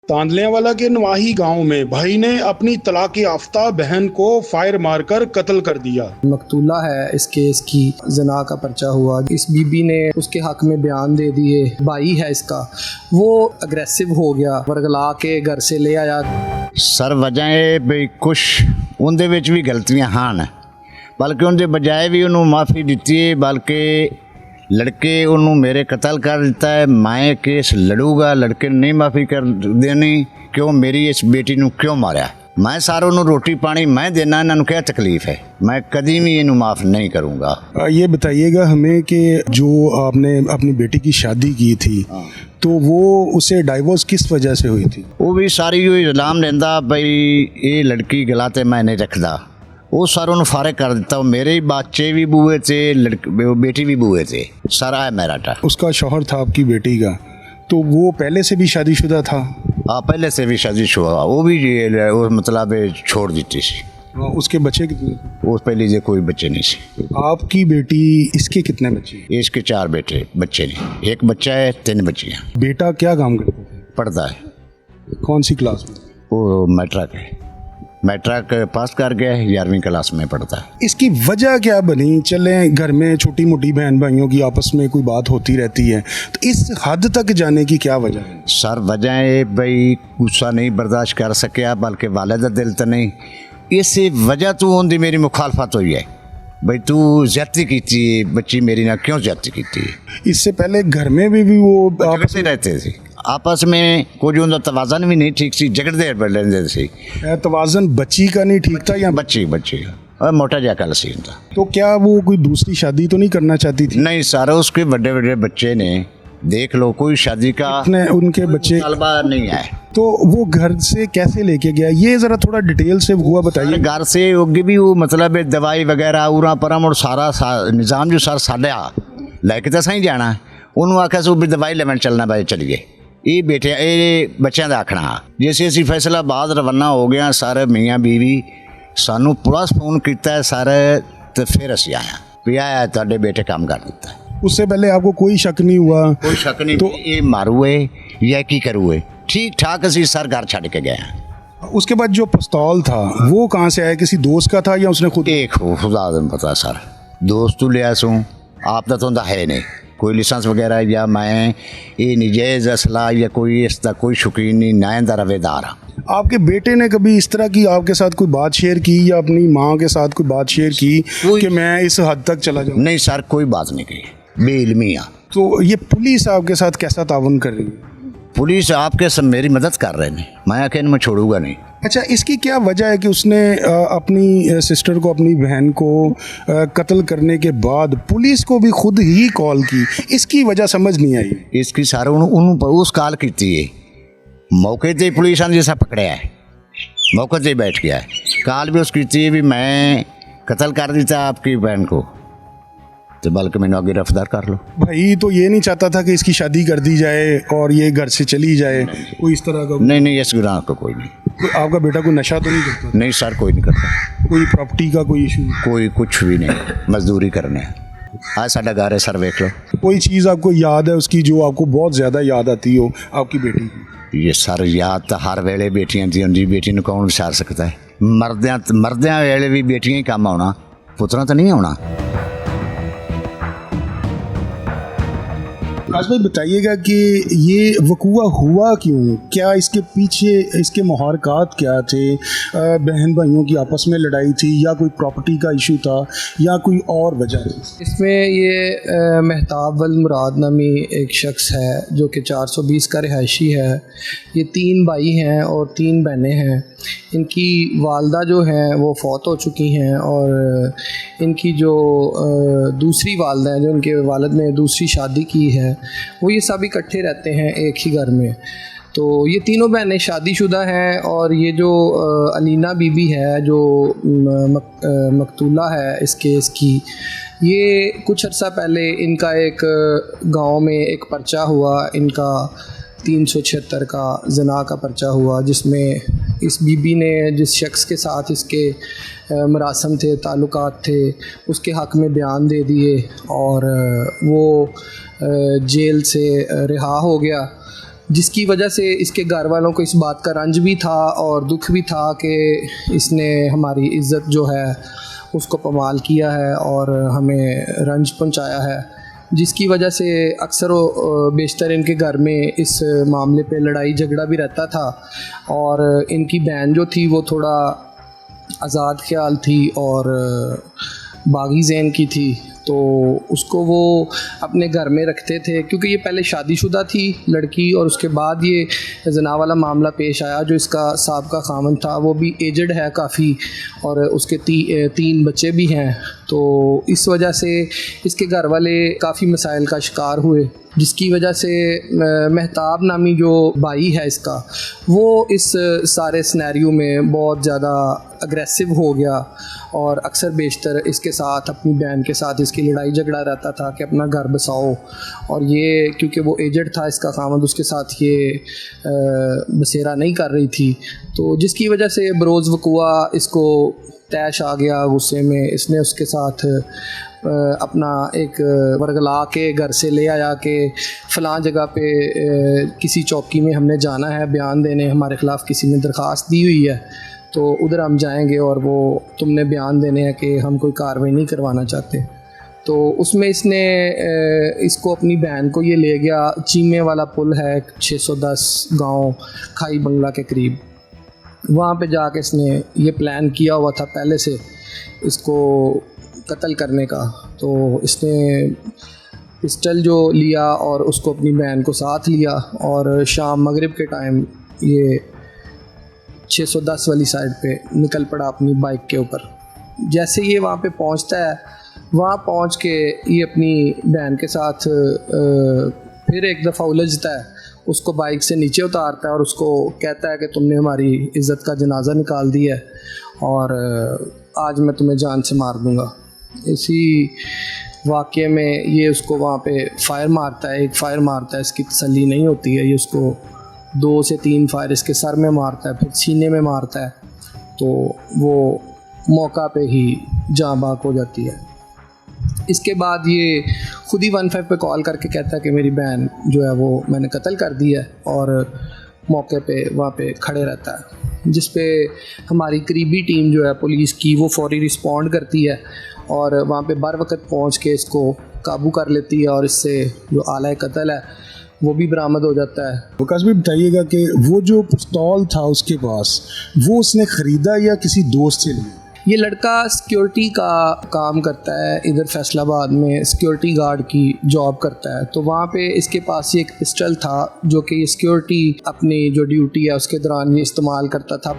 तांदलियावाला के नवाही गांव में भाई ने अपनी तलाक याफ्ता बहन को फायर मारकर कत्ल कर दिया। मकतूला है इस केस की, जना का पर्चा हुआ। इस बीबी ने उसके हक में बयान दे दिए। भाई है इसका, वो अग्रेसिव हो गया, वरगला के घर से ले आया। सर वजह भी कुछ उनदे विच भी गलतियां ਹਨ, बल्कि उनके बजाय भी उन्होंने माफ़ी दी है, बल्कि लड़के उन्होंने मेरे कत्ल कर दिता है। मैं केस लड़ूगा, लड़के ने नहीं माफ़ी कर देनी। क्यों मेरी इस बेटी को क्यों मारा? मैं सारों को रोटी पानी मैं देना, इन्होंने क्या तकलीफ है? मैं कभी भी इन्हों माफ़ नहीं करूँगा। ये बताइएगा हमें कि जो आपने अपनी बेटी की शादी की थी तो वो उसे डाइवोर्स किस वजह से हुई थी? वो भी सारी यो इल्ज़ाम लेंदा भाई ये लड़की गला मैं नहीं रखता। वो सारों ने फारे कर दिता। मेरे ही बच्चे भी बुए थे, बेटी भी बुए थे, सारा है मेरा टा। उसका शौहर था आपकी बेटी का, तो वो पहले से भी शादीशुदा था? हाँ, पहले से भी शादीशुदा। वो भी वो मतलब छोड़ दी थी। उसके बच्चे कितने थे? वो पहले से कोई बच्चे नहीं थे। आपकी बेटी, इसके कितने बच्चे? इसके 4 बच्चे नहीं, एक बच्चा है, 3 बच्चियाँ। बेटा क्या काम करता था? पढ़ता है। कौन सी क्लास में? वो मैट्रिक पास कर गया है, 11वीं क्लास में पढ़ता है। इसकी वजह क्या बनी? चले घर में छोटी मोटी बहन भाइयों की आपस में कोई बात होती रहती है, तो इस हद तक जाने की क्या वजह है? सर वजह है भाई गुस्सा नहीं बर्दाश्त कर सकिया, बल्कि वाले का दिल तो नहीं। इस वजह तो उनकी मेरी मुखालफत हुई है। भाई तू ज्यादती की बच्ची मेरी ना क्यों ज्यादती की? इससे पहले घर में भी वो आपस में रहते थे, आपस में कुछ उनका तवाज़न भी नहीं ठीक सी, झगड़ते रहते थे। तवाज़न बच्ची का नहीं ठीक था या बच्ची और मोटा जा कल सी था। तो क्या वो कोई दूसरी शादी तो नहीं करना चाहती थी? नहीं सर, उसके बड़े बड़े बच्चे ने, देख लो, कोई शादी का उनके बच्चे तलबा नहीं है। तो वो घर से कैसे लेके गया, ये जरा थोड़ा डिटेल से हुआ बताइए। घर से होगी भी वो मतलब दवाई वगैरह उरा परम और सारा निज़ाम जो सर साढ़ा लैके तो सही जाना। उन्होंने आख्या सो भी दवाई लेवन चलना भाई चलिए। ये बेटे ये बच्चों का आखना जैसे असी फैसला बाद रवाना हो गया सर, मियाँ बीवी सानू पुलिस फोन किया है सर, तो फिर असी आया भी आया तुहाडे बेटे काम कर दिता। उससे पहले आपको कोई शक नहीं हुआ? कोई शक नहीं। तो ये मारूए या की करूए, ठीक ठाक असी सर घर छड़ के गए। उसके बाद जो पिस्तौल था वो कहाँ से आया? किसी दोस्त का था या उसने खुद? एक खुदा पता सर, दोस्त तो लिया सूँ, आप तो है नहीं कोई लाइसेंस वगैरह, या मैं ये नजायज़ असला या कोई इसका कोई शौकीन नहीं, नायंदा रवेदार। आपके बेटे ने कभी इस तरह की आपके साथ कोई बात शेयर की या अपनी माँ के साथ कोई बात शेयर की कि मैं इस हद तक चला जाऊँ? नहीं सर, कोई बात नहीं की, बेइल्मियाँ। तो ये पुलिस आपके साथ कैसा ताउन कर रही है? पुलिस आपके सब मेरी मदद कर रहे हैं, मैं अकेले में छोड़ूंगा नहीं। अच्छा, इसकी क्या वजह है कि उसने अपनी सिस्टर को, अपनी बहन को कत्ल करने के बाद पुलिस को भी खुद ही कॉल की? इसकी वजह समझ नहीं आई। इसकी सारे उन्होंने उस कॉल की है, मौके पर पुलिस ने जैसा पकड़ाया है, मौके पर बैठ गया है। कॉल भी उसकी थी भी मैं कत्ल कर दी था आपकी बहन को, तो बल्कि मैंने आगे गिरफ्तार कर लो। भाई तो ये नहीं चाहता था कि इसकी शादी कर दी जाए और ये घर से चली जाए? कोई इस तरह का? नहीं, इस गुनाह का कोई नहीं। आपका बेटा कोई नशा तो नहीं करता? नहीं सर, कोई नहीं करता। कोई प्रॉपर्टी का कोई इशू? कोई कुछ भी नहीं, मजदूरी करने। आज साडा घर है सर, देख लो। कोई चीज़ आपको याद है उसकी जो आपको बहुत ज़्यादा याद आती हो आपकी बेटी की? ये सर याद तो हर वेले बेटियां दी होंदी, बेटी ने कौन विचार सकता है? मरद्यां वेले भी बेटियां ही काम आना, पुत्रा तो नहीं आना। काश भाई बताइएगा कि ये वकूआ हुआ क्यों? क्या इसके पीछे इसके मुहारकात क्या थे? बहन भाइयों की आपस में लड़ाई थी या कोई प्रॉपर्टी का इशू था या कोई और वजह थी? इसमें ये महताब वल मुराद नामी एक शख्स है जो कि 420 का रिहायशी है। ये 3 भाई हैं और 3 बहनें हैं। इनकी वालदा जो हैं वो फौत हो चुकी हैं और इनकी जो दूसरी वालदा हैं, जो इनके वालिद ने दूसरी शादी की है, वो ये सब इकट्ठे रहते हैं एक ही घर में। तो ये तीनों बहनें शादीशुदा हैं और ये जो अलीना बीबी है जो मकतूला है इस केस की, ये कुछ अर्सा पहले इनका एक गांव में एक पर्चा हुआ, इनका 376 का जना का पर्चा हुआ, जिसमें इस बीबी ने जिस शख्स के साथ इसके मरासम थे, ताल्लुकात थे, उसके हक़ में बयान दे दिए और वो जेल से रिहा हो गया। जिसकी वजह से इसके घर वालों को इस बात का रंज भी था और दुख भी था कि इसने हमारी इज़्ज़त जो है उसको पमाल किया है और हमें रंज पहुंचाया है, जिसकी वजह से अक्सर बेशतर इनके घर में इस मामले पे लड़ाई झगड़ा भी रहता था। और इनकी बहन जो थी वो थोड़ा आज़ाद ख्याल थी और बागी ज़हन की थी, तो उसको वो अपने घर में रखते थे क्योंकि ये पहले शादीशुदा थी लड़की और उसके बाद ये जना वाला मामला पेश आया। जो इसका साहब का खामन था वो भी एजड है काफ़ी और उसके तीन बच्चे भी हैं, तो इस वजह से इसके घर वाले काफ़ी मसाइल का शिकार हुए, जिसकी वजह से महताब नामी जो भाई है इसका वो इस सारे सिनेरियो में बहुत ज़्यादा अग्रेसिव हो गया और अक्सर बेशतर इसके साथ अपनी बहन के साथ इसकी लड़ाई झगड़ा रहता था कि अपना घर बसाओ। और ये क्योंकि वो एजड था इसका खामद, उसके साथ ये बसेरा नहीं कर रही थी, तो जिसकी वजह से बरोज़ वक़ुआ इसको तैश आ गया गुस्से में। इसने उसके साथ अपना एक वर्गला के घर से ले आया कि फ़लाँ जगह पे किसी चौकी में हमने जाना है बयान देने, हमारे ख़िलाफ़ किसी ने दरख्वास्त दी हुई है, तो उधर हम जाएंगे और वो तुमने बयान देने हैं कि हम कोई कार्रवाई नहीं करवाना चाहते। तो उसमें इसने इसको अपनी बहन को ये ले गया, चीमे वाला पुल है 610 गांव खाई बंगला के करीब, वहाँ पे जाके इसने ये प्लान किया हुआ था पहले से इसको कत्ल करने का। तो इसने पिस्टल जो लिया और उसको अपनी बहन को साथ लिया और शाम मगरिब के टाइम ये 610 वाली साइड पे निकल पड़ा अपनी बाइक के ऊपर। जैसे ये वहाँ पे पहुँचता है, वहाँ पहुँच के ये अपनी बहन के साथ फिर एक दफ़ा उलझता है, उसको बाइक से नीचे उतारता है और उसको कहता है कि तुमने हमारी इज़्ज़त का जनाजा निकाल दिया है और आज मैं तुम्हें जान से मार दूँगा। इसी वाक़े में ये उसको वहाँ पे फ़ायर मारता है, एक फ़ायर मारता है, इसकी तसल्ली नहीं होती है, ये उसको 2 से 3 फायर इसके सर में मारता है, फिर सीने में मारता है, तो वो मौका पे ही जाँ बाक हो जाती है। इसके बाद ये खुद ही 15 पे कॉल करके कहता है कि मेरी बहन जो है वो मैंने कत्ल कर दी है, और मौके पे वहाँ पे खड़े रहता है, जिस पे हमारी करीबी टीम जो है पुलिस की वो फौरी रिस्पॉन्ड करती है और वहाँ पे बर वक़्त पहुँच के इसको काबू कर लेती है और इससे जो आला कत्ल है वो भी बरामद हो जाता है। वकास भी बताइएगा कि वो जो पिस्तौल था उसके पास, वो उसने ख़रीदा या किसी दोस्त से लिया? ये लड़का सिक्योरिटी का काम करता है, इधर फैसलाबाद में सिक्योरिटी गार्ड की जॉब करता है, तो वहाँ पे इसके पास एक पिस्टल था जो कि सिक्योरिटी अपनी जो ड्यूटी है उसके दौरान ये इस्तेमाल करता था।